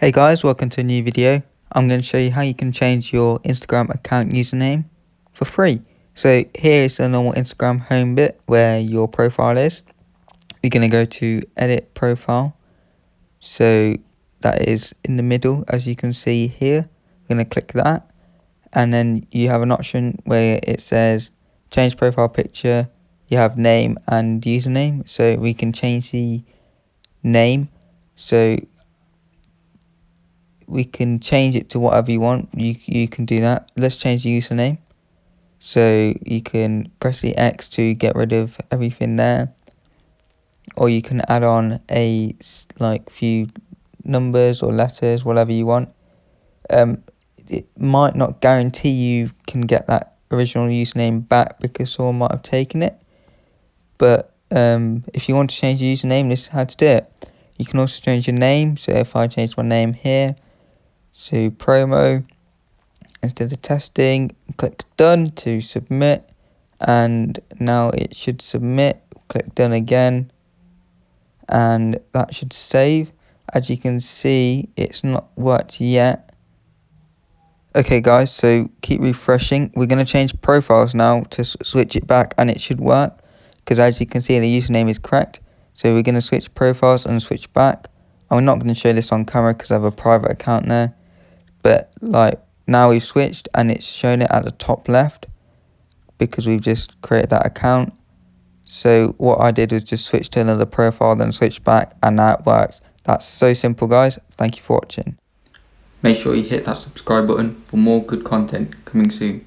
Hey guys, welcome to a new video. I'm going to show you how you can change your Instagram account username for free. So here is the normal Instagram home bit where your profile is. You're going to go to edit profile. So that is in the middle, as you can see here. We're going to click that, and then you have an option where it says change profile picture. You have name and username, so we can change the name. So we can change it to whatever you want. You can do that. Let's change the username. So you can press the X to get rid of everything there, or you can add on a few numbers or letters, whatever you want. It might not guarantee you can get that original username back because someone might have taken it, but if you want to change your username, this is how to do it. You can also change your name. So if I change my name here, so promo instead of testing, click done to submit, and now it should submit. Click done again, and that should save. As you can see, it's not worked yet. Okay guys, so keep refreshing. We're going to change profiles now to switch it back, and it should work because as you can see the username is correct. So we're going to switch profiles and switch back. I'm not going to show this on camera because I have a private account there. But now we've switched and it's shown it at the top left because we've just created that account. So what I did was just switch to another profile, then switch back, and now it works. That's so simple guys. Thank you for watching. Make sure you hit that subscribe button for more good content coming soon.